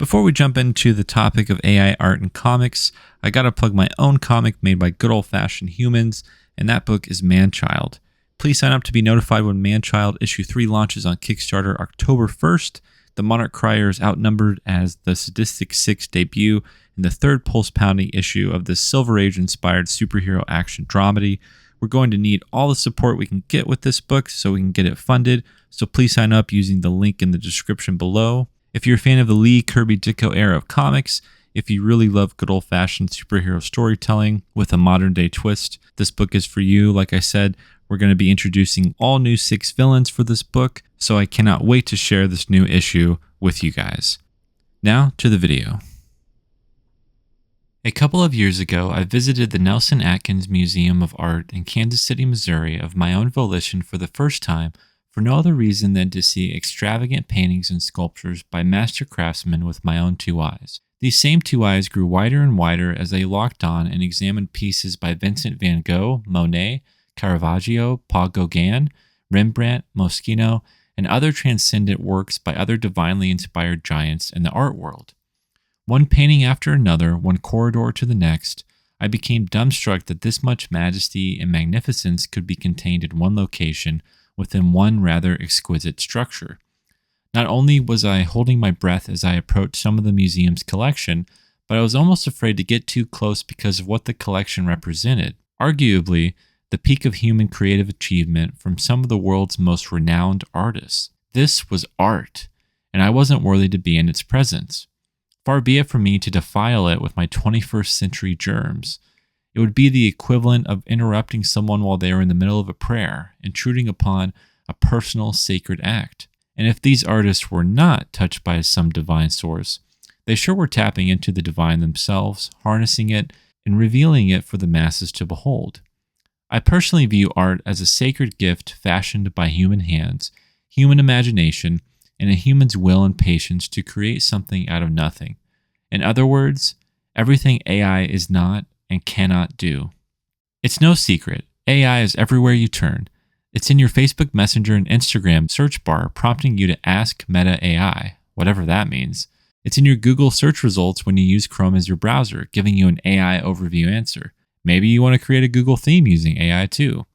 Before we jump into the topic of AI art and comics, I gotta plug my own comic made by good old-fashioned humans, and that book is Man-Child. Please sign up to be notified when Man-Child issue 3 launches on Kickstarter October 1st. The Monarch Crier is outnumbered as the Sadistic Six debut in the third pulse-pounding issue of this Silver Age-inspired superhero action dramedy. We're going to need all the support we can get with this book so we can get it funded, so please sign up using the link in the description below. If you're a fan of the Lee Kirby Ditko era of comics, if you really love good old-fashioned superhero storytelling with a modern-day twist, this book is for you. Like I said, we're going to be introducing all new 6 villains for this book, so I cannot wait to share this new issue with you guys. Now to the video. A couple of years ago, I visited the Nelson Atkins Museum of Art in Kansas City, Missouri of my own volition for the first time, for no other reason than to see extravagant paintings and sculptures by master craftsmen with my own 2 eyes. These same 2 eyes grew wider and wider as I locked on and examined pieces by Vincent van Gogh, Monet, Caravaggio, Paul Gauguin, Rembrandt, Moschino, and other transcendent works by other divinely inspired giants in the art world. One painting after another, one corridor to the next, I became dumbstruck that this much majesty and magnificence could be contained in one location within one rather exquisite structure. Not only was I holding my breath as I approached some of the museum's collection, but I was almost afraid to get too close because of what the collection represented. Arguably, the peak of human creative achievement from some of the world's most renowned artists. This was art, and I wasn't worthy to be in its presence. Far be it from me to defile it with my 21st century germs. It would be the equivalent of interrupting someone while they are in the middle of a prayer, intruding upon a personal sacred act. And if these artists were not touched by some divine source, they sure were tapping into the divine themselves, harnessing it, and revealing it for the masses to behold. I personally view art as a sacred gift fashioned by human hands, human imagination, and a human's will and patience to create something out of nothing. In other words, everything AI is not and cannot do. It's no secret, AI is everywhere you turn. It's in your Facebook Messenger and Instagram search bar prompting you to ask Meta AI, whatever that means. It's in your Google search results when you use Chrome as your browser, giving you an AI overview answer. Maybe you want to create a Google theme using AI too.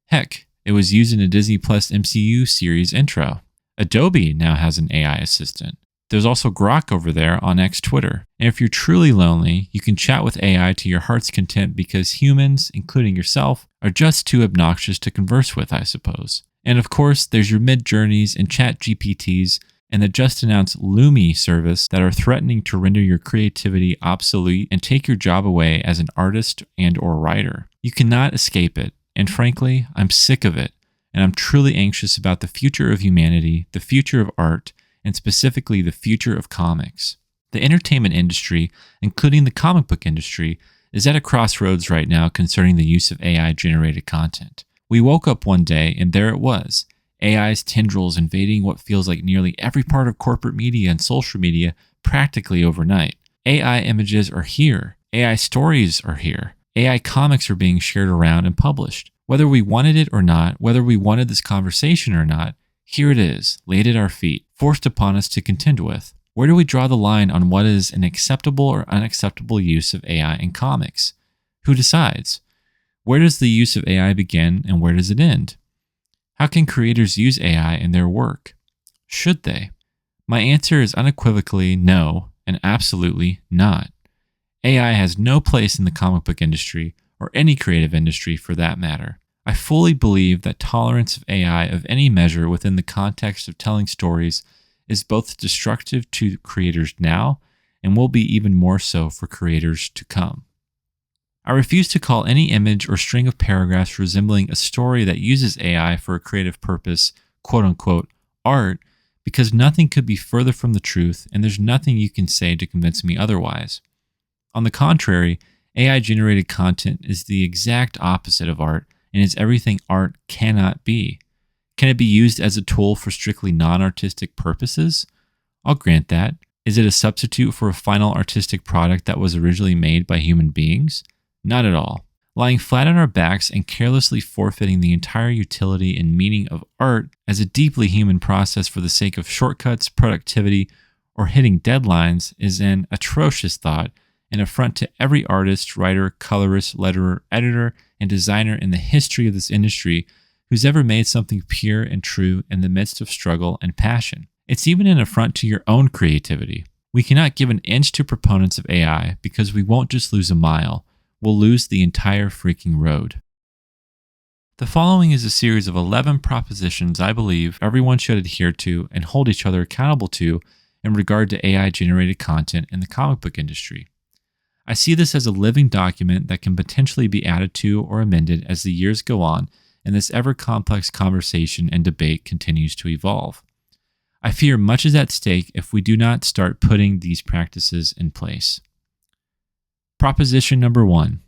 Heck, it was used in a Disney Plus MCU series intro. Adobe now has an AI assistant. There's also Grok over there on X Twitter. And if you're truly lonely, you can chat with AI to your heart's content because humans, including yourself, are just too obnoxious to converse with, I suppose. And of course, there's your Midjourneys and ChatGPTs and the just announced Lumi service that are threatening to render your creativity obsolete and take your job away as an artist and or writer. You cannot escape it. And frankly, I'm sick of it. And I'm truly anxious about the future of humanity, the future of art, and specifically the future of comics. The entertainment industry, including the comic book industry, is at a crossroads right now concerning the use of AI-generated content. We woke up one day and there it was, AI's tendrils invading what feels like nearly every part of corporate media and social media practically overnight. AI images are here. AI stories are here. AI comics are being shared around and published. Whether we wanted it or not, whether we wanted this conversation or not, here it is, laid at our feet, forced upon us to contend with. Where do we draw the line on what is an acceptable or unacceptable use of AI in comics? Who decides? Where does the use of AI begin and where does it end? How can creators use AI in their work? Should they? My answer is unequivocally no and absolutely not. AI has no place in the comic book industry or any creative industry for that matter. I fully believe that tolerance of AI of any measure within the context of telling stories is both destructive to creators now and will be even more so for creators to come. I refuse to call any image or string of paragraphs resembling a story that uses AI for a creative purpose, quote-unquote, art, because nothing could be further from the truth and there's nothing you can say to convince me otherwise. On the contrary, AI-generated content is the exact opposite of art and is everything art cannot be. Can it be used as a tool for strictly non-artistic purposes? I'll grant that. Is it a substitute for a final artistic product that was originally made by human beings? Not at all. Lying flat on our backs and carelessly forfeiting the entire utility and meaning of art as a deeply human process for the sake of shortcuts, productivity, or hitting deadlines is an atrocious thought, an affront to every artist, writer, colorist, letterer, editor, and designer in the history of this industry who's ever made something pure and true in the midst of struggle and passion. It's even an affront to your own creativity. We cannot give an inch to proponents of AI because we won't just lose a mile, we'll lose the entire freaking road. The following is a series of 11 propositions I believe everyone should adhere to and hold each other accountable to in regard to AI-generated content in the comic book industry. I see this as a living document that can potentially be added to or amended as the years go on and this ever-complex conversation and debate continues to evolve. I fear much is at stake if we do not start putting these practices in place. Proposition number 1.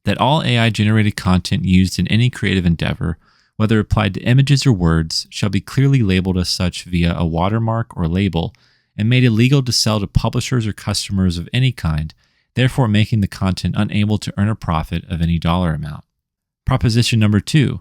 That all AI-generated content used in any creative endeavor, whether applied to images or words, shall be clearly labeled as such via a watermark or label and made illegal to sell to publishers or customers of any kind, therefore making the content unable to earn a profit of any dollar amount. Proposition number 2.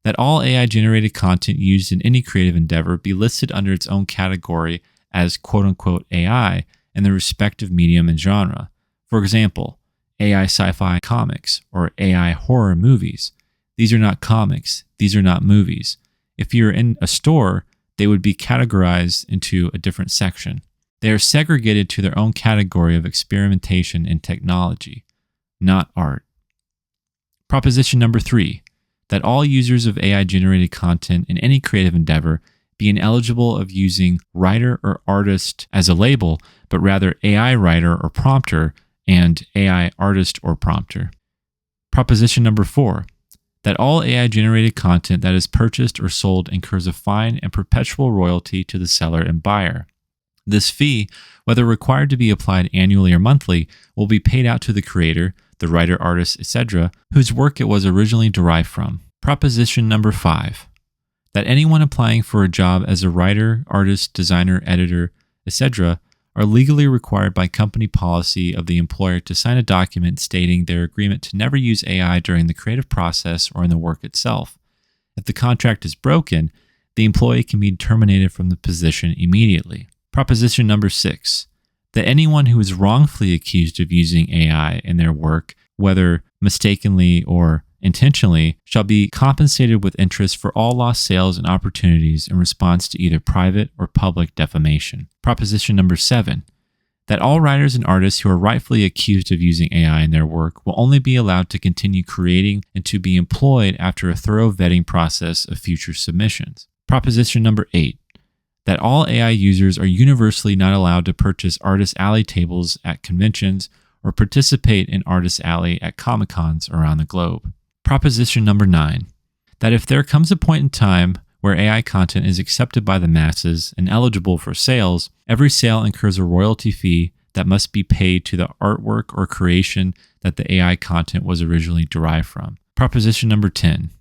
That all AI-generated content used in any creative endeavor be listed under its own category as quote-unquote AI in the respective medium and genre. For example, AI sci-fi comics or AI horror movies. These are not comics. These are not movies. If you're in a store, they would be categorized into a different section. They are segregated to their own category of experimentation and technology, not art. Proposition number 3. That all users of AI-generated content in any creative endeavor be ineligible of using writer or artist as a label, but rather AI writer or prompter and AI artist or prompter. Proposition number 4. That all AI-generated content that is purchased or sold incurs a fine and perpetual royalty to the seller and buyer. This fee, whether required to be applied annually or monthly, will be paid out to the creator, the writer, artist, etc., whose work it was originally derived from. Proposition number 5. That anyone applying for a job as a writer, artist, designer, editor, etc., are legally required by company policy of the employer to sign a document stating their agreement to never use AI during the creative process or in the work itself. If the contract is broken, the employee can be terminated from the position immediately. Proposition number 6. That anyone who is wrongfully accused of using AI in their work, whether mistakenly or intentionally, shall be compensated with interest for all lost sales and opportunities in response to either private or public defamation. Proposition number 7. That all writers and artists who are rightfully accused of using AI in their work will only be allowed to continue creating and to be employed after a thorough vetting process of future submissions. Proposition number 8. That all AI users are universally not allowed to purchase Artist Alley tables at conventions or participate in Artist Alley at Comic-Cons around the globe. Proposition number 9. That if there comes a point in time where AI content is accepted by the masses and eligible for sales, every sale incurs a royalty fee that must be paid to the artwork or creation that the AI content was originally derived from. Proposition number 10.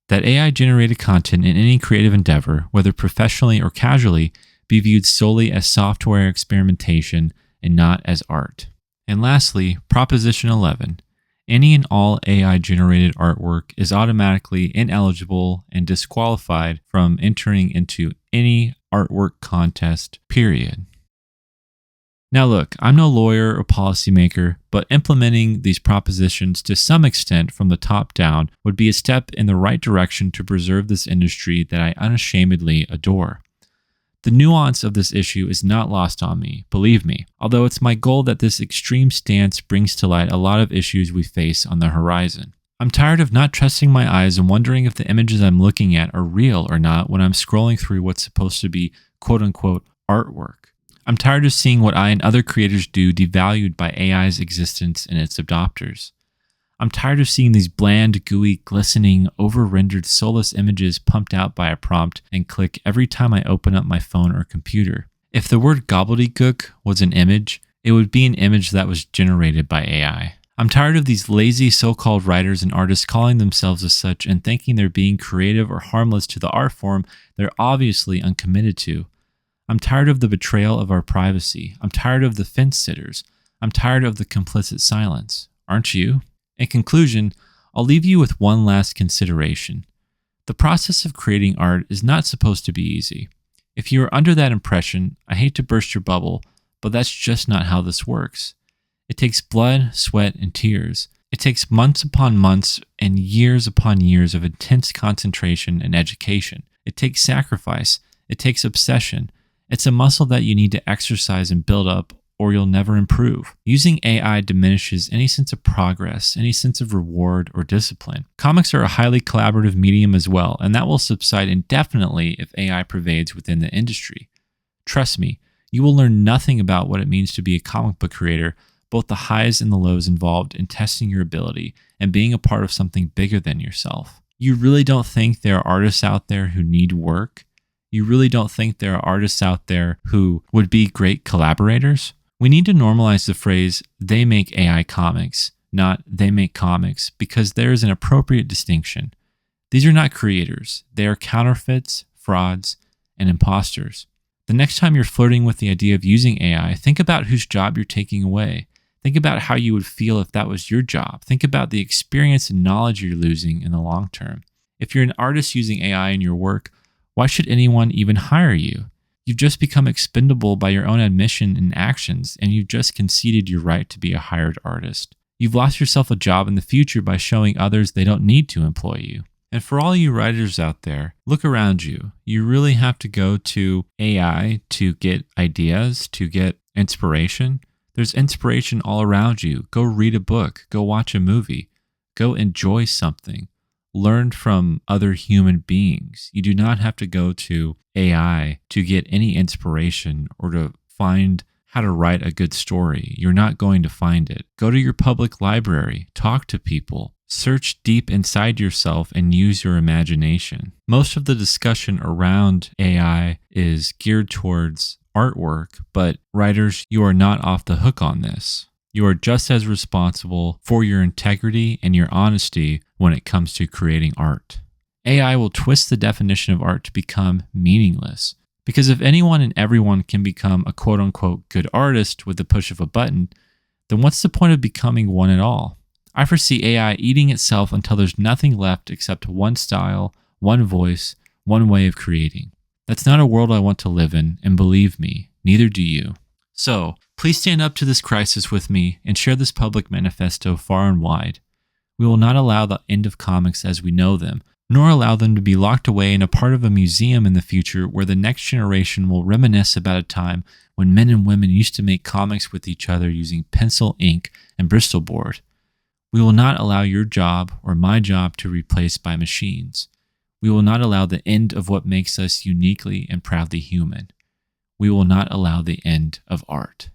That AI-generated content in any creative endeavor, whether professionally or casually, be viewed solely as software experimentation and not as art. And lastly, Proposition 11. Any and all AI-generated artwork is automatically ineligible and disqualified from entering into any artwork contest, period. Now look, I'm no lawyer or policymaker, but implementing these propositions to some extent from the top down would be a step in the right direction to preserve this industry that I unashamedly adore. The nuance of this issue is not lost on me, believe me, although it's my goal that this extreme stance brings to light a lot of issues we face on the horizon. I'm tired of not trusting my eyes and wondering if the images I'm looking at are real or not when I'm scrolling through what's supposed to be quote-unquote artwork. I'm tired of seeing what I and other creators do devalued by AI's existence and its adopters. I'm tired of seeing these bland, gooey, glistening, over-rendered soulless images pumped out by a prompt and click every time I open up my phone or computer. If the word gobbledygook was an image, it would be an image that was generated by AI. I'm tired of these lazy so-called writers and artists calling themselves as such and thinking they're being creative or harmless to the art form they're obviously uncommitted to. I'm tired of the betrayal of our privacy. I'm tired of the fence sitters. I'm tired of the complicit silence. Aren't you? In conclusion, I'll leave you with one last consideration. The process of creating art is not supposed to be easy. If you are under that impression, I hate to burst your bubble, but that's just not how this works. It takes blood, sweat, and tears. It takes months upon months and years upon years of intense concentration and education. It takes sacrifice. It takes obsession. It's a muscle that you need to exercise and build up, or you'll never improve. Using AI diminishes any sense of progress, any sense of reward or discipline. Comics are a highly collaborative medium as well, and that will subside indefinitely if AI pervades within the industry. Trust me, you will learn nothing about what it means to be a comic book creator, both the highs and the lows involved in testing your ability and being a part of something bigger than yourself. You really don't think there are artists out there who need work? You really don't think there are artists out there who would be great collaborators? We need to normalize the phrase, they make AI comics, not they make comics, because there is an appropriate distinction. These are not creators. They are counterfeits, frauds, and imposters. The next time you're flirting with the idea of using AI, think about whose job you're taking away. Think about how you would feel if that was your job. Think about the experience and knowledge you're losing in the long term. If you're an artist using AI in your work, why should anyone even hire you? You've just become expendable by your own admission and actions, and you've just conceded your right to be a hired artist. You've lost yourself a job in the future by showing others they don't need to employ you. And for all you writers out there, look around you. You really have to go to AI to get ideas, to get inspiration. There's inspiration all around you. Go read a book. Go watch a movie. Go enjoy something. Learn from other human beings. You do not have to go to AI to get any inspiration or to find how to write a good story. You're not going to find it. Go to your public library. Talk to people. Search deep inside yourself and use your imagination. Most of the discussion around AI is geared towards artwork, but writers, you are not off the hook on this. You are just as responsible for your integrity and your honesty when it comes to creating art. AI will twist the definition of art to become meaningless. Because if anyone and everyone can become a quote-unquote good artist with the push of a button, then what's the point of becoming one at all? I foresee AI eating itself until there's nothing left except one style, one voice, one way of creating. That's not a world I want to live in, and believe me, neither do you. So, please stand up to this crisis with me and share this public manifesto far and wide. We will not allow the end of comics as we know them, nor allow them to be locked away in a part of a museum in the future where the next generation will reminisce about a time when men and women used to make comics with each other using pencil, ink, and Bristol board. We will not allow your job or my job to be replaced by machines. We will not allow the end of what makes us uniquely and proudly human. We will not allow the end of art.